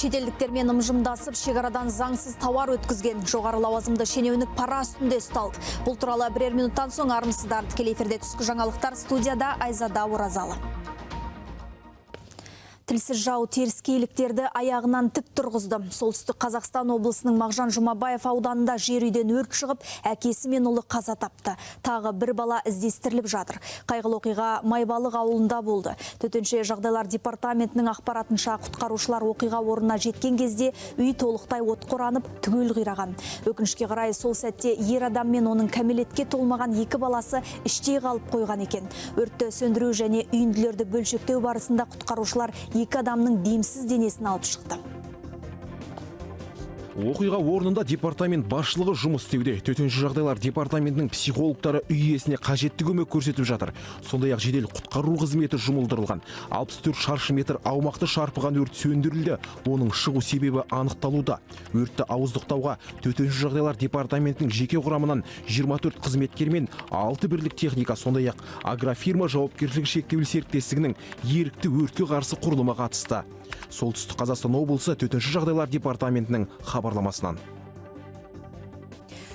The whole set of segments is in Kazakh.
Шетелдіктермен ымжымдасып, шекарадан заңсыз тауар өткізген жоғары лауазымды шенеунік пара үстінде ұсталды. Бұл туралы бірер минуттан соң армысыздар. Тікелей эфирде түскі жаңалықтар, студияда Айзада Оразалы. Тілсіз жау теріскейліктерді аяғынан тік тұрғызды. Солтүстік Қазақстан облысының Мағжан Жұмабаев ауданында жер үйден өрт шығып, әкесі мен ұлы қаза тапты. Тағы бір бала іздестіріліп жатыр. Қайғылы оқиға Майбалық ауылында болды. Төтенше жағдайлар департаментінің ақпаратынша құтқарушылар оқиға орнына жеткен кезде үй толықтай отқа оранып, түгел қираған. Өкінішке қарай сол сәтте ер адам мен оның кәмелетке толмаған екі баласы іште қалып қойған екен. Өртті сөндіру және үйінділерді бөлшектеу барысында құтқарушылар екі адамның демсіз денесін алып шықты. Оқиға орнында департамент басшылығы жұмыс істеуде. Төтенше жағдайлар департаментінің психологтары үй иесіне қажетті көмек көрсетіп жатыр. Сондай-ақ жедел құтқару қызметі жұмылдырылған. 64 шаршы метр аумақты шарпыған өрт сөндірілді. Оның шығу себебі анықталуда. Өртті ауыздықтауға төтенше жағдайлар департаментінің жеке құрамынан 24 қызметкер мен 6 бірлік техника, сондай-ақ агрофирма жауапкершілігі шектеулі серіктестігінің ерікті өртке қарсы құрылымы қатысты. Солтүстік Қазақстан облысы төтенше жағдайлар департаментінің хабарламасынан.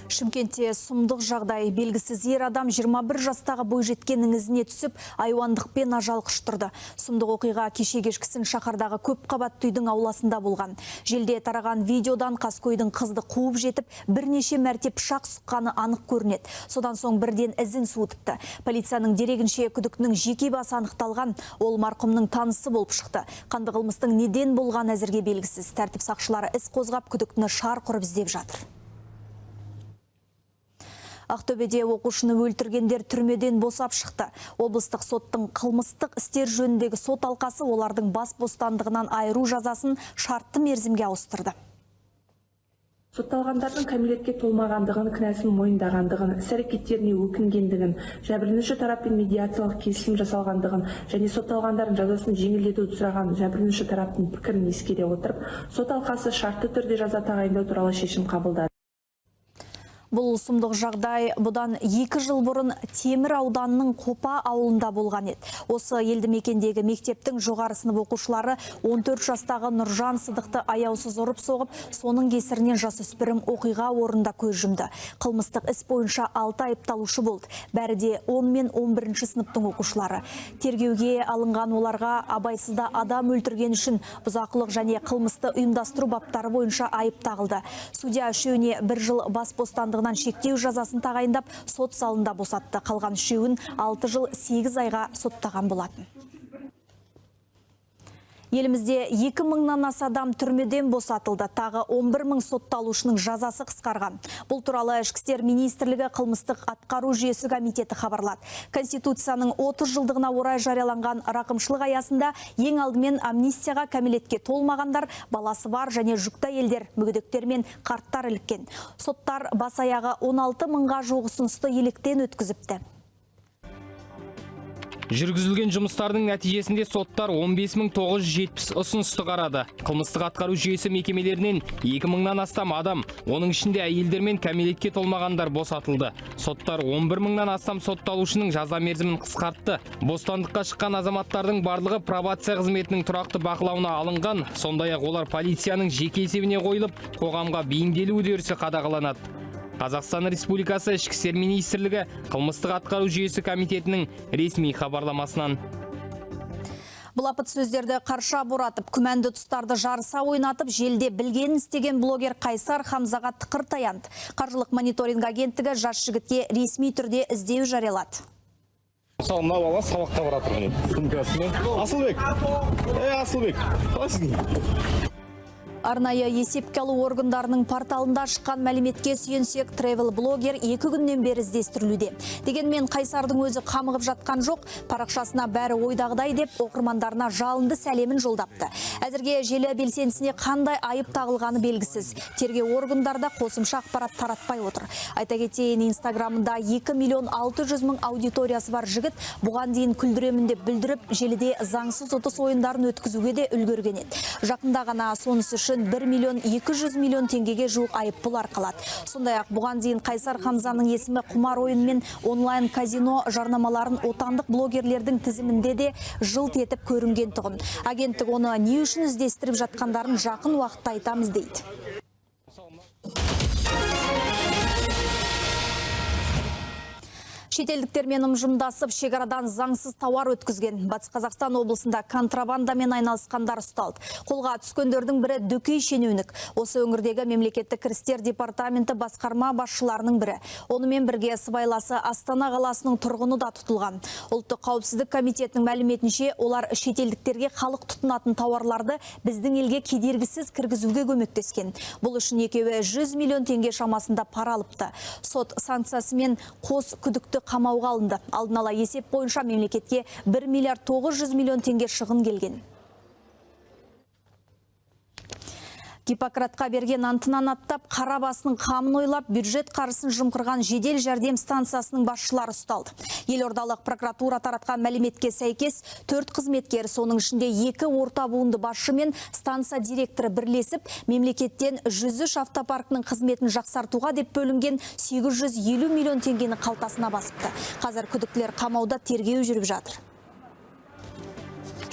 Шымкентте сұмдық жағдай. Белгісіз ер адам 21 жастағы бойжеткеннің ізіне түсіп, айуандықпен ажал құштырды. Сұмдық оқиға кеше кешкісін шаһардағы көп қабатты үйдің ауласында болған. Желде тараған видеодан қаскөйдің қызды қуып жетіп, бірнеше мәрте пышақ сұққаны анық көрінеді. Содан соң бірден ізін суытыпты. Полицияның дерегінше күдіктінің жеке басы анықталған, ол марқұмның танысы болып шықты. Қанды қылмыстың неден болған әзірге белгісіз. Тәртіп сақшылары іс қозғап күдіктіні шарқ ұрып іздеп жатыр. Ақтөбеде оқушыны өлтіргендер түрмеден босап шықты. Облыстық соттың қылмыстық істер жөніндегі сот алқасы олардың бас бостандығынан айыру жазасын шартты мерзімге ауыстырды. Сотталғандардың кәмелетке толмағандығын, кінәсін мойындағандығын, іс-әрекеттеріне өкінгендігін, жәбірленуші тараппен медиациялық келісім жасалғандығын және сотталғандардың жазасын жеңілдетуді сұраған жәбірленуші тараптың пікірін ескере отырып, сот алқасы шартты түрде жаза тағайындау туралы шешім қабылдады. Бұл сұмдық жағдай бұдан 2 жыл бұрын Темір ауданының Қопа ауылында болған еді. Осы елді мекендегі мектептің жоғары сынып оқушылары 14 жастағы Нұржан Сыдықты аяусыз ұрып соғып, соның кесірінен жасөспірім оқиға орнында көз жұмды. Қылмыстық іс бойынша 6 айыпталушы болды. Бәрі де 10 мен 11 сыныптың оқушылары. Тергеуге алынған оларға абайсызда адам өлтірген үшін бұзақылық және қылмысты ұйымдастыру баптары бойынша айып тағылды. Судья үшеуіне 1 жыл бас бостандығынан шектеу жазасын тағайындап, сот залында босатты. Қалған үшеуін 6 жыл 8 айға соттаған болатын. Елімізде 2000-нан аса адам түрмеден босатылды. Тағы 11 мың сотталушының жазасы қысқарған. Бұл туралы Ішкі істер министрлігі қылмыстық атқару жүйесі комитеті хабарлады. Конституцияның 30 жылдығына орай жарияланған рақымшылық аясында ең алдымен амнистияға кәмелетке толмағандар, баласы бар және жүкті әйелдер, мүгедектер мен қарттар іліккен. Соттар бас аяғы 16 мыңға жуық ұсынысты електен өткізіпті. Жүргізілген жұмыстардың нәтижесінде соттар 15.970 ұсынысты қарады. Қылмыстық атқару жүйесі мекемелерінен 2000-нан астам адам, оның ішінде әйелдер мен кәмелетке толмағандар босатылды. Соттар 11.000-нан астам сотталушының жаза мерзімін қысқартты. Бостандыққа шыққан азаматтардың барлығы пробация қызметінің тұрақты бақылауына алынған, сондай-ақ олар полицияның жеке есебіне қойылып, қоғамға бейімделу үдерісі қадағаланады. Қазақстан Республикасы Ішкі істер министрлігі қылмыстық атқару жүйесі комитетінің ресми хабарламасынан. Бұлапыт сөздерді қарша боратып, күмәнді тұстарды жарыса ойнатып, желде білгенін істеген блогер Қайсар Хамзаға тықыр таянды. Қаржылық мониторинг агенттігі жас жігітке ресми түрде іздеу жариялады. Мысалы, мына бала сабаққа баратыр міне, сумкасымен. Асылбек, қалайсың? Арнайы есепке алу органдарының порталында шыққан мәліметке сүйенсек, travel блогер 2 күннен бері іздестірілуде. Дегенмен Қайсардың өзі қамығып жатқан жоқ, парақшасына бәрі ойдағыдай деп оқырмандарына жалынды сәлемін жолдапты. Әзірге желі белсендісіне қандай айып тағылғаны белгісіз. Тергеу органдарда қосымша ақпарат таратпай отыр. Айта кетейін, Инстаграмында 2.600.000 аудиториясы бар жігіт бұған дейін күлдіремін деп білдіріп, желіде заңсыз ұтыс ойындарын өткізуге де үлгерген еді. Жақында ғана сонысы үшін күн 1,2 миллион теңгеге жуық айыппұл арқалады. Сондай-ақ бұған дейін Қайсар Хамзаның есімі құмар ойын мен онлайн казино жарнамаларын отандық блогерлердің тізімінде де жылт етіп көрінген тұғын. Агенттік оны не үшін іздестіріп жатқандарын жақын уақытта айтамыз дейді. Шетелдіктермен ұжымдасып шекарадан заңсыз тауар өткізген. Батыс Қазақстан облысында контрабандамен айналысқандар ұсталды. Қолға түскендердің бірі Дөкей шенеунік. Осы өңірдегі мемлекеттік кірістер департаменті басқарма басшыларының бірі. Онымен бірге сыбайласы Астана қаласының тұрғыны да тұтылған. Ұлттық қауіпсіздік комитетінің мәліметінше, олар шетелдіктерге халық тұтынатын тауарларды біздің елге кедергісіз кіргізуге көмектескен. Бұл үшін екеуі 100 миллион теңге шамасында пара алыпты. Сот санкциясымен қос күдікті қамауға алынды. Алдын ала есеп бойынша мемлекетке 1 миллиард 900 миллион теңге шығын келген. Гиппократқа берген антынан аттап, қара басының қамын ойлап, бюджет қарысын жымқырған жедел жәрдем станциясының басшылары ұсталды. Елордалық прокуратура таратқан мәліметке сәйкес 4 қызметкер, соның ішінде 2 орта буынды басшы мен станция директоры бірлесіп, мемлекеттен 103 автопаркінің қызметін жақсартуға деп бөлінген 850 миллион теңгені қалтасына басыпты. Қазір күдіктілер қамауда тергеу жүріп жатыр.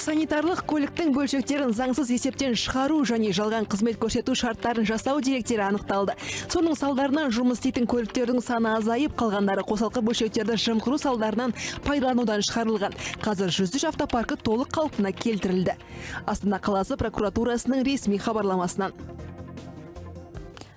Санитарлық көліктің бөлшектерін заңсыз есептен шығару және жалған қызмет көрсету шарттарын жасау деректері анықталды. Соның салдарынан жұмыс істейтін көліктердің саны азайып, қалғандары қосалқы бөлшектерді жымқыру салдарынан пайдаланудан шығарылған. Қазір 103 автопаркі толық қалпына келтірілді. Астана қаласы прокуратурасының ресми хабарламасынан.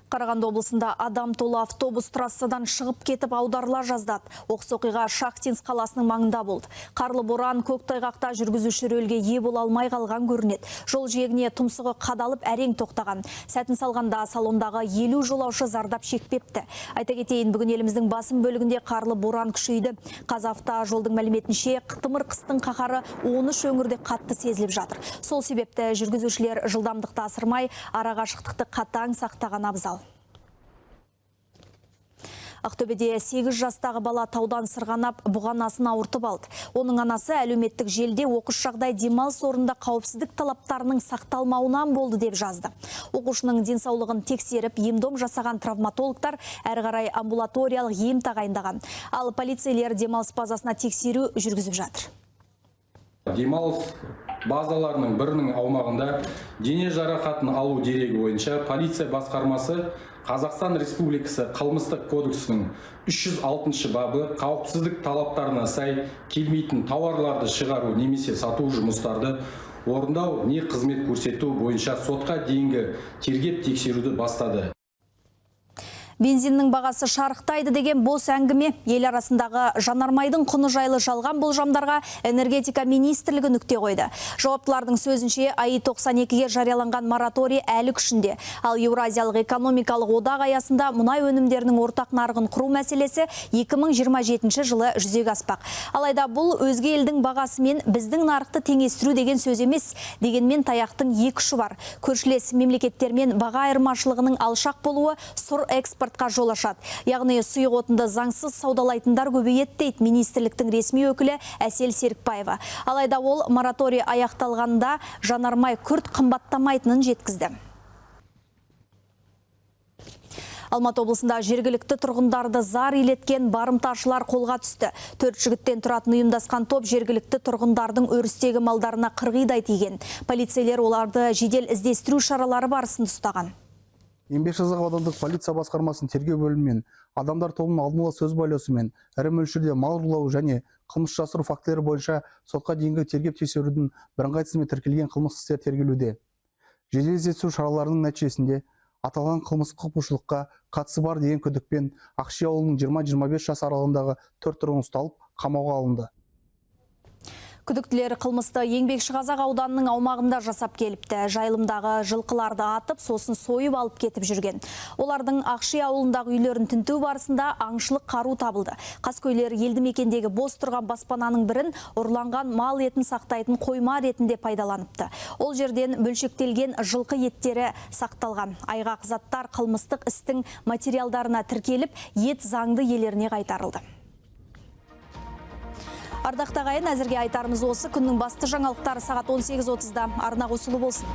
Қарағанды облысында адам толы автобус трассадан шығып кетіп аударыла жаздады. Оқыс оқиға Шахтинск қаласының маңында болды. Қарлы боран көктайғақта жүргізуші рөлге ие бола алмай қалған көрінеді. Жол жиегіне тұмсығы қадалып әрең тоқтаған. Сәтін салғанда салондағы 50 жолаушы зардап шекпепті. Айта кетейін, бүгін еліміздің басым бөлігінде қарлы боран күшейді. Қазавтожолдың мәліметінше, қытымыр қыстың қаһары 13 өңірде қатты сезіліп жатыр. Сол себепті жүргізушілер жылдамдықты асырмай, арақашықтықты қатаң сақтаған абзал. Ақтөбеде 8 жастағы бала таудан сырғанап, бұғанасын ауыртып алды. Оның анасы әлеуметтік желіде оқыс жағдай демалыс орнында қауіпсіздік талаптарының сақталмауынан болды деп жазды. Оқушының денсаулығын тексеріп, ем-дом жасаған травматологтар әрі қарай амбулаториялық ем тағайындаған. Ал полицейлер демалыс базасына тексеру жүргізіп жатыр. Демалыс базаларының бірінің аумағында дене жарақатын алу дерегі бойынша полиция басқармасы Қазақстан Республикасы қылмыстық кодексінің 306 бабы қауіпсіздік талаптарына сай келмейтін тауарларды шығару немесе сату жұмыстарды орындау не қызмет көрсету бойынша сотқа дейінгі тергеп тексеруді бастады. Бензиннің бағасы шарықтайды деген бос әңгіме. Ел арасындағы жанармайдың құны жайлы жалған болжамдарға энергетика министрлігі нүкте қойды. Жауаптылардың сөзінше, АИ 92-ге жарияланған мораторий әлі күшінде. Ал Еуразиялық экономикалық одақ аясында мұнай өнімдерінің ортақ нарығын құру мәселесі 2027 жылы жүзеге аспақ. Алайда бұл өзге елдің бағасымен біздің нарықты теңестіру деген сөз емес. Дегенмен таяқтың екі ұшы бар. Көршілес мемлекеттермен баға айырмашылығының алшақ болуы сұр экспорт жол ашады. Яғни сұйық отынды заңсыз саудалайтындар көбейеді дейді министрліктің ресми өкілі Әсел Серікбаева. Алайда ол мораторий аяқталғанда жанармай күрт қымбаттамайтынын жеткізді. Алматы облысында жергілікті тұрғындарды зар илеткен барымташылар қолға түсті. 4 жігіттен тұратын ұйымдасқан топ жергілікті тұрғындардың өрістегі малдарына қырғидай тиген. Полицейлер оларды жедел іздестіру шаралары барысын ұстаған. Еңбекшіқазақ аудандық полиция басқармасының тергеу бөлімімен адамдар тобының алдын ала сөз байласуымен ірі мөлшерде мал ұрлау және қылмыс жасыру фактілері бойынша сотқа дейінгі тергеп тексерудің бірыңғай тізіміне тіркелген қылмыстық істер тергелуде. Жедел іздестіру шараларының нәтижесінде аталған қылмыстық құқық бұзушылыққа қатысы бар деген күдікпен Ақши ауылының 20-25 жас аралығындағы 4 тұрғын ұсталып, қамауға алынды. Күдіктілер қылмысты Еңбекшіқазақ ауданының аумағында жасап келіпті. Жайылымдағы жылқыларды атып, сосын сойып алып кетіп жүрген. Олардың Ақши ауылындағы үйлерін тінту барысында аңшылық қару табылды. Қаскөйлер елді мекендегі бос тұрған баспананың бірін ұрланған мал етін сақтайтын қойма ретінде пайдаланыпты. Ол жерден бөлшектелген жылқы еттері сақталған. Айғақ заттар қылмыстық істің материалдарына тіркеліп, ет заңды иелеріне қайтарылды. Ардақтағайын, әзірге айтарымыз осы. Күннің басты жаңалықтары сағат 18:30-да арна қосылы болсын.